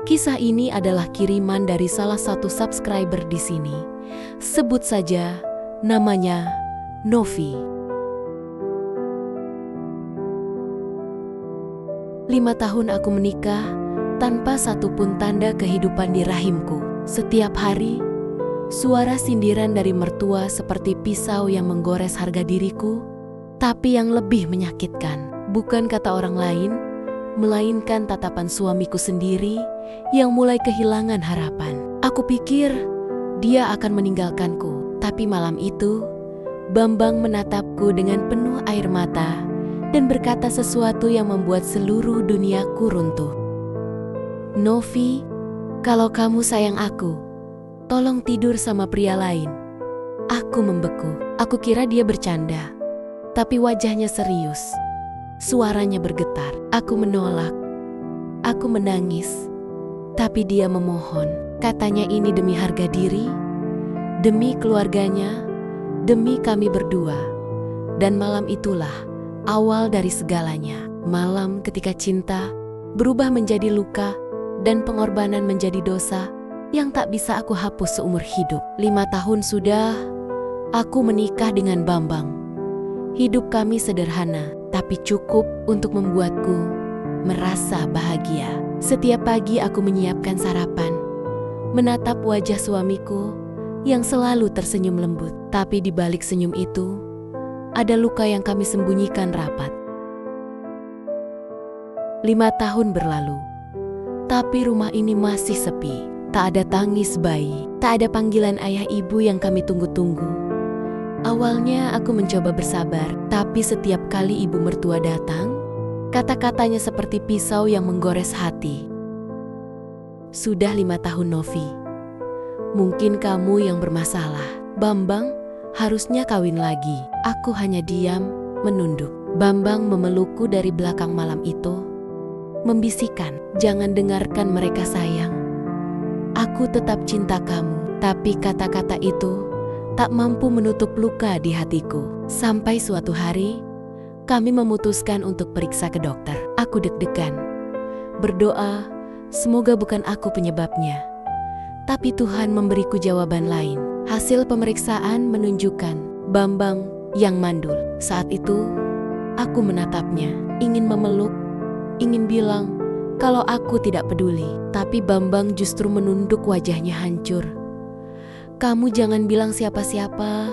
Kisah ini adalah kiriman dari salah satu subscriber di sini. Sebut saja namanya Novi. 5 tahun aku menikah tanpa satupun tanda kehidupan di rahimku. Setiap hari, suara sindiran dari mertua seperti pisau yang menggores harga diriku. Tapi yang lebih menyakitkan, bukan kata orang lain, melainkan tatapan suamiku sendiri yang mulai kehilangan harapan. Aku pikir dia akan meninggalkanku, tapi malam itu Bambang menatapku dengan penuh air mata dan berkata sesuatu yang membuat seluruh duniaku runtuh. "Novi, kalau kamu sayang aku, tolong tidur sama pria lain." Aku membeku. Aku kira dia bercanda, tapi wajahnya serius. Suaranya bergetar. Aku menolak. Aku menangis. Tapi dia memohon. Katanya ini demi harga diri, demi keluarganya, demi kami berdua. Dan malam itulah awal dari segalanya. Malam ketika cinta berubah menjadi luka dan pengorbanan menjadi dosa yang tak bisa aku hapus seumur hidup. 5 tahun sudah aku menikah dengan Bambang. Hidup kami sederhana, tapi cukup untuk membuatku merasa bahagia. Setiap pagi aku menyiapkan sarapan, menatap wajah suamiku yang selalu tersenyum lembut. Tapi di balik senyum itu, ada luka yang kami sembunyikan rapat. 5 tahun berlalu, tapi rumah ini masih sepi. Tak ada tangis bayi, tak ada panggilan ayah ibu yang kami tunggu-tunggu. Awalnya aku mencoba bersabar, tapi setiap kali ibu mertua datang, kata-katanya seperti pisau yang menggores hati. "Sudah 5 tahun, Novi. Mungkin kamu yang bermasalah. Bambang harusnya kawin lagi." Aku hanya diam, menunduk. Bambang memelukku dari belakang malam itu, membisikkan, "Jangan dengarkan mereka, sayang. Aku tetap cinta kamu." Tapi kata-kata itu tak mampu menutup luka di hatiku. Sampai suatu hari, kami memutuskan untuk periksa ke dokter. Aku deg-degan, berdoa, semoga bukan aku penyebabnya. Tapi Tuhan memberiku jawaban lain. Hasil pemeriksaan menunjukkan Bambang yang mandul. Saat itu, aku menatapnya, ingin memeluk, ingin bilang kalau aku tidak peduli. Tapi Bambang justru menunduk, wajahnya hancur. "Kamu jangan bilang siapa-siapa.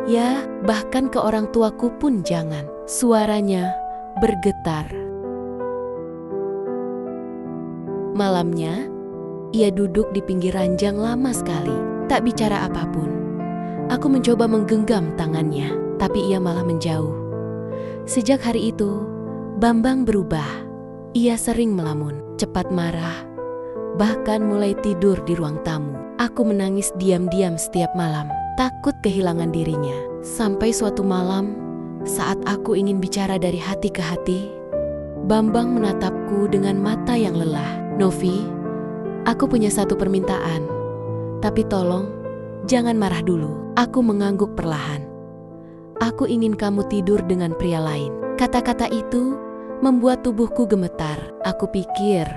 Ya, bahkan ke orang tuaku pun jangan." Suaranya bergetar. Malamnya, ia duduk di pinggir ranjang lama sekali, tak bicara apapun. Aku mencoba menggenggam tangannya, tapi ia malah menjauh. Sejak hari itu, Bambang berubah. Ia sering melamun, cepat marah, bahkan mulai tidur di ruang tamu. Aku menangis diam-diam setiap malam, takut kehilangan dirinya. Sampai suatu malam, saat aku ingin bicara dari hati ke hati, Bambang menatapku dengan mata yang lelah. "Novi, aku punya satu permintaan. Tapi tolong, jangan marah dulu." Aku mengangguk perlahan. "Aku ingin kamu tidur dengan pria lain." Kata-kata itu membuat tubuhku gemetar. Aku pikir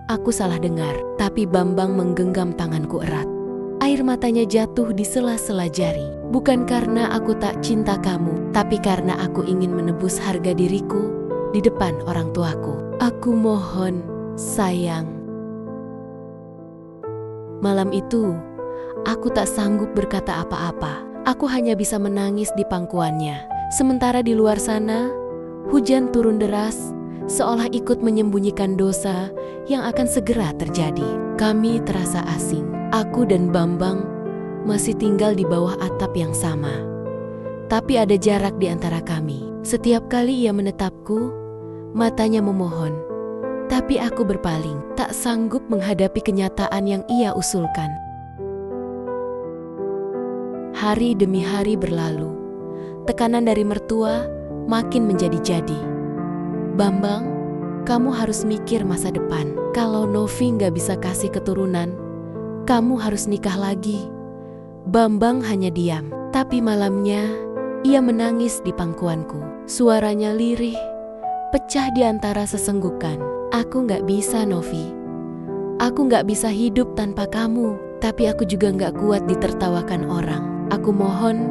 aku salah dengar, tapi Bambang menggenggam tanganku erat. Air matanya jatuh di sela-sela jari. "Bukan karena aku tak cinta kamu, tapi karena aku ingin menebus harga diriku di depan orang tuaku. Aku mohon, sayang." Malam itu, aku tak sanggup berkata apa-apa. Aku hanya bisa menangis di pangkuannya. Sementara di luar sana, hujan turun deras, seolah ikut menyembunyikan dosa yang akan segera terjadi. Kami terasa asing. Aku dan Bambang masih tinggal di bawah atap yang sama. Tapi ada jarak di antara kami. Setiap kali ia menetapku, matanya memohon. Tapi aku berpaling, tak sanggup menghadapi kenyataan yang ia usulkan. Hari demi hari berlalu. Tekanan dari mertua makin menjadi-jadi. "Bambang, kamu harus mikir masa depan. Kalau Novi nggak bisa kasih keturunan, kamu harus nikah lagi." Bambang hanya diam, tapi malamnya ia menangis di pangkuanku. Suaranya lirih, pecah di antara sesenggukan. "Aku nggak bisa, Novi. Aku gak bisa hidup tanpa kamu, tapi aku juga gak kuat ditertawakan orang. Aku mohon,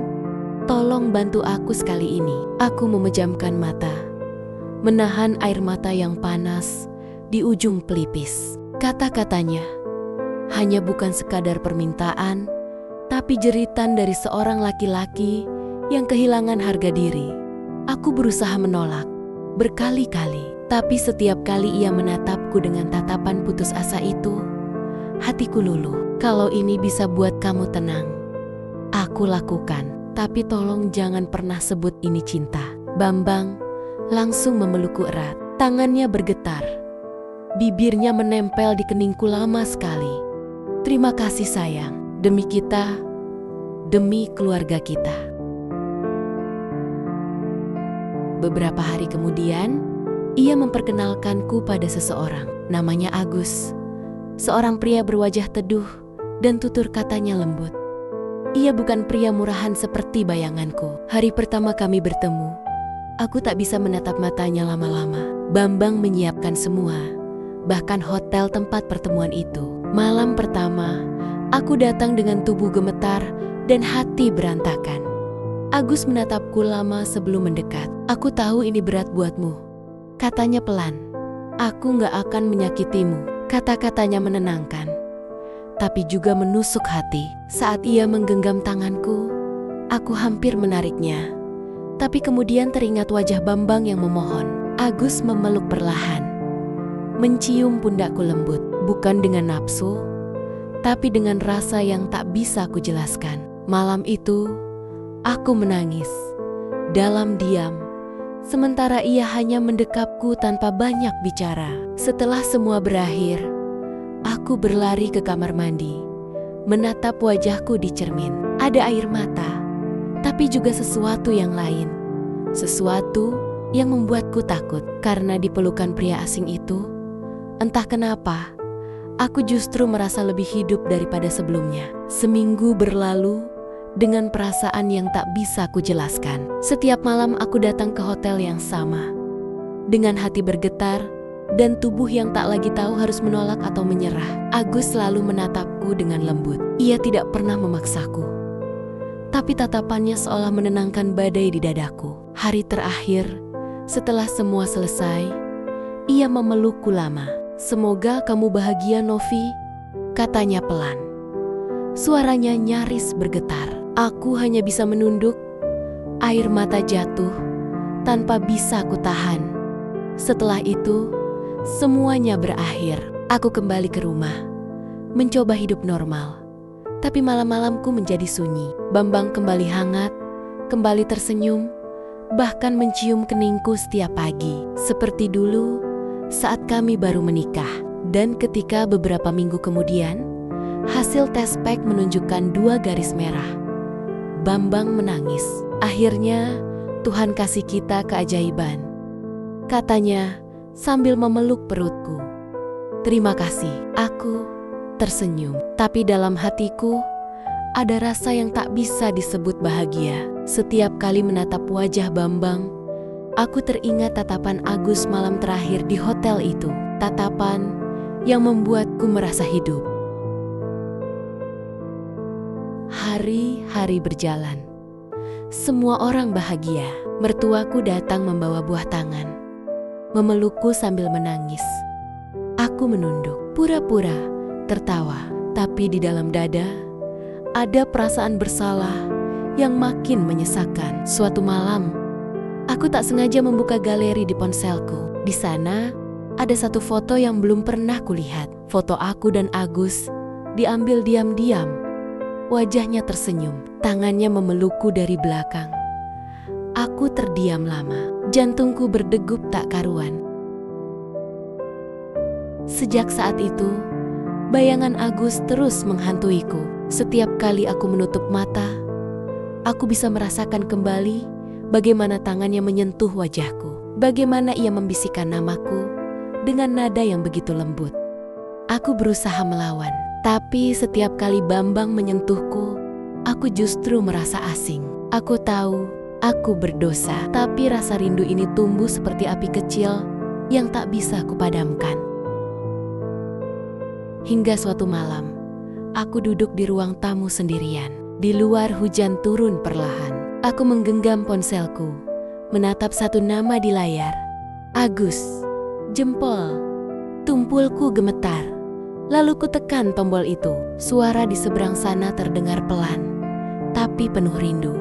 tolong bantu aku sekali ini. Aku memejamkan mata, menahan air mata yang panas di ujung pelipis. Kata-katanya hanya bukan sekadar permintaan, tapi jeritan dari seorang laki-laki yang kehilangan harga diri. Aku berusaha menolak berkali-kali. Tapi setiap kali ia menatapku dengan tatapan putus asa itu, hatiku luluh. Kalau ini bisa buat kamu tenang, aku lakukan. Tapi tolong jangan pernah sebut ini cinta. Bambang langsung memelukku erat. Tangannya bergetar. Bibirnya menempel di keningku lama sekali. Terima kasih sayang. Demi kita, demi keluarga kita. Beberapa hari kemudian, ia memperkenalkanku pada seseorang, namanya Agus. Seorang pria berwajah teduh dan tutur katanya lembut. Ia bukan pria murahan seperti bayanganku. Hari pertama kami bertemu, aku tak bisa menatap matanya lama-lama. Bambang menyiapkan semua, bahkan hotel tempat pertemuan itu. Malam pertama, aku datang dengan tubuh gemetar dan hati berantakan. Agus menatapku lama sebelum mendekat. Aku tahu ini berat buatmu, katanya pelan. Aku gak akan menyakitimu. Kata-katanya menenangkan, tapi juga menusuk hati. Saat ia menggenggam tanganku, aku hampir menariknya. Tapi kemudian teringat wajah Bambang yang memohon. Agus memeluk perlahan, mencium pundakku lembut. Bukan dengan nafsu, tapi dengan rasa yang tak bisa aku jelaskan. Malam itu, aku menangis dalam diam, sementara ia hanya mendekapku tanpa banyak bicara. Setelah semua berakhir, aku berlari ke kamar mandi, menatap wajahku di cermin. Ada air mata, tapi juga sesuatu yang lain. Sesuatu yang membuatku takut. Karena di pelukan pria asing itu, entah kenapa, aku justru merasa lebih hidup daripada sebelumnya. Seminggu berlalu dengan perasaan yang tak bisa ku jelaskan. Setiap malam aku datang ke hotel yang sama, dengan hati bergetar dan tubuh yang tak lagi tahu harus menolak atau menyerah. Agus selalu menatapku dengan lembut. Ia tidak pernah memaksaku, tapi tatapannya seolah menenangkan badai di dadaku. Hari terakhir, setelah semua selesai, ia memelukku lama. Semoga kamu bahagia, Novi, katanya pelan. Suaranya nyaris bergetar. Aku hanya bisa menunduk. Air mata jatuh tanpa bisa ku tahan. Setelah itu, semuanya berakhir. Aku kembali ke rumah, mencoba hidup normal. Tapi malam-malamku menjadi sunyi. Bambang kembali hangat, kembali tersenyum, bahkan mencium keningku setiap pagi. Seperti dulu saat kami baru menikah. Dan ketika beberapa minggu kemudian, hasil tes pack menunjukkan 2 garis merah. Bambang menangis. Akhirnya Tuhan kasih kita keajaiban, katanya sambil memeluk perutku. Terima kasih. Aku tersenyum, tapi dalam hatiku ada rasa yang tak bisa disebut bahagia. Setiap kali menatap wajah Bambang, aku teringat tatapan Agus malam terakhir di hotel itu. Tatapan yang membuatku merasa hidup. Hari-hari berjalan. Semua orang bahagia. Mertuaku datang membawa buah tangan, memelukku sambil menangis. Aku menunduk, pura-pura tertawa. Tapi di dalam dada ada perasaan bersalah yang makin menyesakkan. Suatu malam, aku tak sengaja membuka galeri di ponselku. Di sana ada satu foto yang belum pernah kulihat. Foto aku dan Agus diambil diam-diam. Wajahnya tersenyum, tangannya memelukku dari belakang. Aku terdiam lama, jantungku berdegup tak karuan. Sejak saat itu, bayangan Agus terus menghantuiku. Setiap kali aku menutup mata, aku bisa merasakan kembali bagaimana tangannya menyentuh wajahku, bagaimana ia membisikkan namaku dengan nada yang begitu lembut. Aku berusaha melawan, tapi setiap kali Bambang menyentuhku, aku justru merasa asing. Aku tahu aku berdosa, tapi rasa rindu ini tumbuh seperti api kecil yang tak bisa kupadamkan. Hingga suatu malam, aku duduk di ruang tamu sendirian. Di luar hujan turun perlahan. Aku menggenggam ponselku, menatap satu nama di layar. Agus. Jempol. Tumpulku gemetar. Lalu ku tekan tombol itu. Suara di seberang sana terdengar pelan, tapi penuh rindu.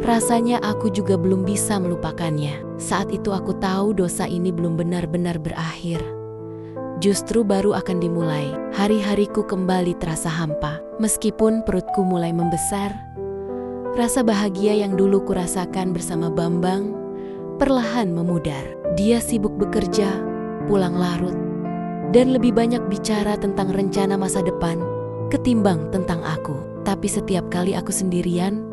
Rasanya aku juga belum bisa melupakannya. Saat itu aku tahu dosa ini belum benar-benar berakhir. Justru baru akan dimulai. Hari-hariku kembali terasa hampa. Meskipun perutku mulai membesar, rasa bahagia yang dulu kurasakan bersama Bambang perlahan memudar. Dia sibuk bekerja, pulang larut, dan lebih banyak bicara tentang rencana masa depan ketimbang tentang aku. Tapi setiap kali aku sendirian,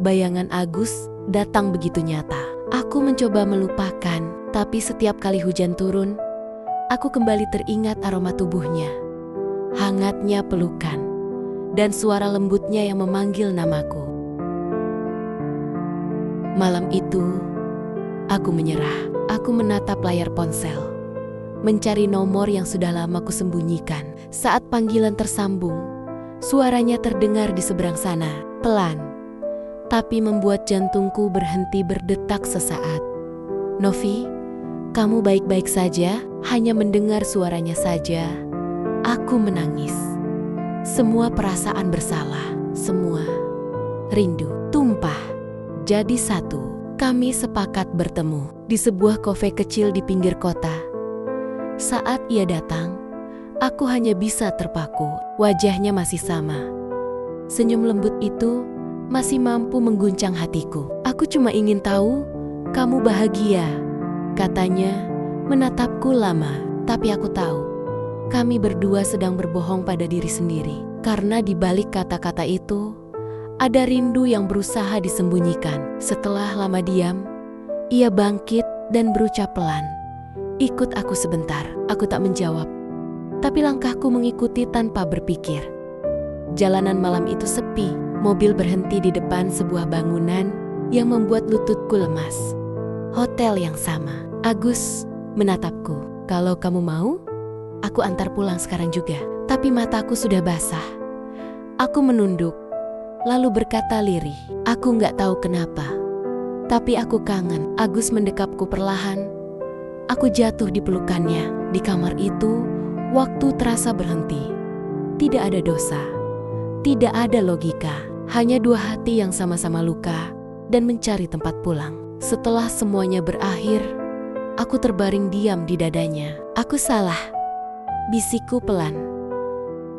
bayangan Agus datang begitu nyata. Aku mencoba melupakan, tapi setiap kali hujan turun, aku kembali teringat aroma tubuhnya, hangatnya pelukan, dan suara lembutnya yang memanggil namaku. Malam itu, aku menyerah. Aku menatap layar ponsel, mencari nomor yang sudah lama kusembunyikan. Saat panggilan tersambung, suaranya terdengar di seberang sana, pelan, tapi membuat jantungku berhenti berdetak sesaat. Novi, kamu baik-baik saja? Hanya mendengar suaranya saja, aku menangis. Semua perasaan bersalah, semua rindu tumpah jadi satu. Kami sepakat bertemu di sebuah kafe kecil di pinggir kota. Saat ia datang, aku hanya bisa terpaku. Wajahnya masih sama. Senyum lembut itu masih mampu mengguncang hatiku. Aku cuma ingin tahu kamu bahagia, katanya menatapku lama. Tapi aku tahu kami berdua sedang berbohong pada diri sendiri. Karena di balik kata-kata itu ada rindu yang berusaha disembunyikan. Setelah lama diam, ia bangkit dan berucap pelan, "Ikut aku sebentar." Aku tak menjawab, tapi langkahku mengikuti tanpa berpikir. Jalanan malam itu sepi. Mobil berhenti di depan sebuah bangunan yang membuat lututku lemas. Hotel yang sama. Agus menatapku. "Kalau kamu mau, aku antar pulang sekarang juga." Tapi mataku sudah basah. Aku menunduk, lalu berkata lirih, "Aku nggak tahu kenapa, tapi aku kangen." Agus mendekapku perlahan. Aku jatuh di pelukannya. Di kamar itu, waktu terasa berhenti. Tidak ada dosa, tidak ada logika, hanya dua hati yang sama-sama luka dan mencari tempat pulang. Setelah semuanya berakhir, aku terbaring diam di dadanya. "Aku salah," bisikku pelan.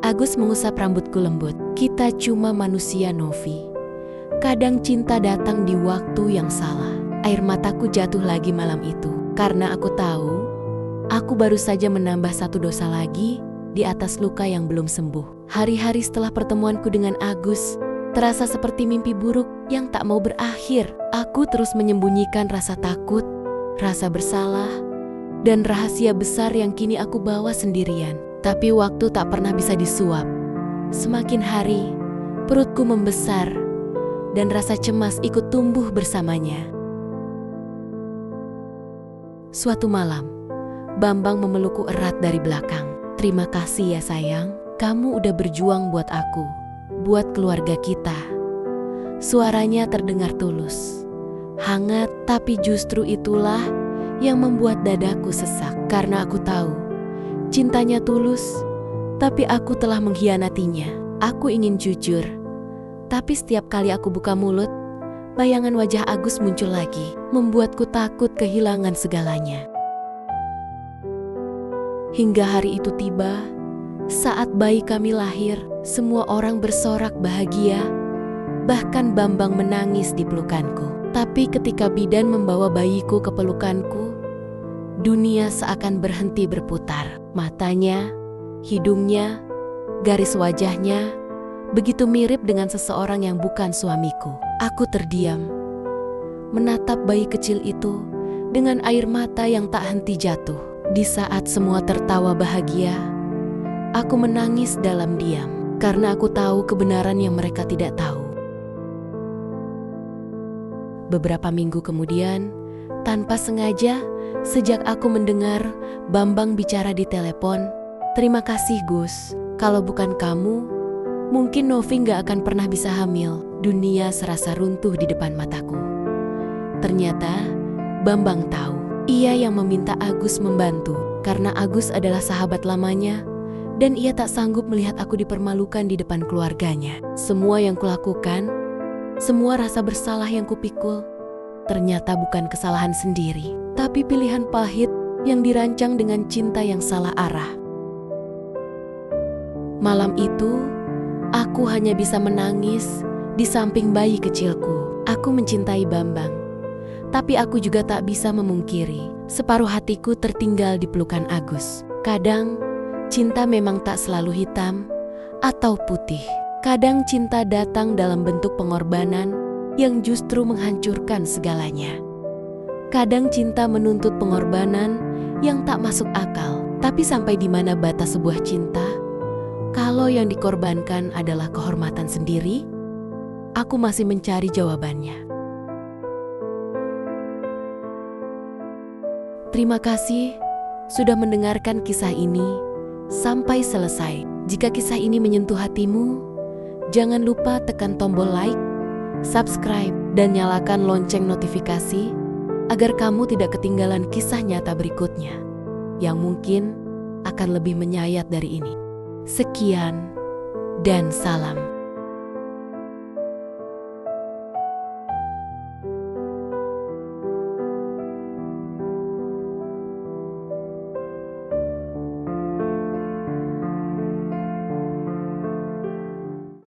Agus mengusap rambutku lembut. "Kita cuma manusia, Novi. Kadang cinta datang di waktu yang salah." Air mataku jatuh lagi malam itu. Karena aku tahu, aku baru saja menambah satu dosa lagi di atas luka yang belum sembuh. Hari-hari setelah pertemuanku dengan Agus terasa seperti mimpi buruk yang tak mau berakhir. Aku terus menyembunyikan rasa takut, rasa bersalah, dan rahasia besar yang kini aku bawa sendirian. Tapi waktu tak pernah bisa disuap. Semakin hari, perutku membesar, dan rasa cemas ikut tumbuh bersamanya. Suatu malam, Bambang memelukku erat dari belakang. "Terima kasih ya sayang, kamu udah berjuang buat aku, buat keluarga kita." Suaranya terdengar tulus, hangat, tapi justru itulah yang membuat dadaku sesak. Karena aku tahu, cintanya tulus, tapi aku telah mengkhianatinya. Aku ingin jujur, tapi setiap kali aku buka mulut, bayangan wajah Agus muncul lagi, membuatku takut kehilangan segalanya. Hingga hari itu tiba, saat bayi kami lahir, semua orang bersorak bahagia, bahkan Bambang menangis di pelukanku. Tapi ketika bidan membawa bayiku ke pelukanku, dunia seakan berhenti berputar. Matanya, hidungnya, garis wajahnya begitu mirip dengan seseorang yang bukan suamiku. Aku terdiam, menatap bayi kecil itu dengan air mata yang tak henti jatuh. Di saat semua tertawa bahagia, aku menangis dalam diam karena aku tahu kebenaran yang mereka tidak tahu. Beberapa minggu kemudian, tanpa sengaja, sejak aku mendengar Bambang bicara di telepon, Terima kasih Gus, kalau bukan kamu, mungkin Novi gak akan pernah bisa hamil. Dunia serasa runtuh di depan mataku. Ternyata Bambang tahu. Ia yang meminta Agus membantu, karena Agus adalah sahabat lamanya, dan ia tak sanggup melihat aku dipermalukan di depan keluarganya. Semua yang kulakukan, semua rasa bersalah yang kupikul, ternyata bukan kesalahan sendiri, tapi pilihan pahit yang dirancang dengan cinta yang salah arah. Malam itu, aku hanya bisa menangis di samping bayi kecilku. Aku mencintai Bambang, tapi aku juga tak bisa memungkiri separuh hatiku tertinggal di pelukan Agus. Kadang, cinta memang tak selalu hitam atau putih. Kadang cinta datang dalam bentuk pengorbanan yang justru menghancurkan segalanya. Kadang cinta menuntut pengorbanan yang tak masuk akal. Tapi sampai di mana batas sebuah cinta? Kalau yang dikorbankan adalah kehormatan sendiri, aku masih mencari jawabannya. Terima kasih sudah mendengarkan kisah ini sampai selesai. Jika kisah ini menyentuh hatimu, jangan lupa tekan tombol like, subscribe, dan nyalakan lonceng notifikasi agar kamu tidak ketinggalan kisah nyata berikutnya yang mungkin akan lebih menyayat dari ini. Sekian dan salam.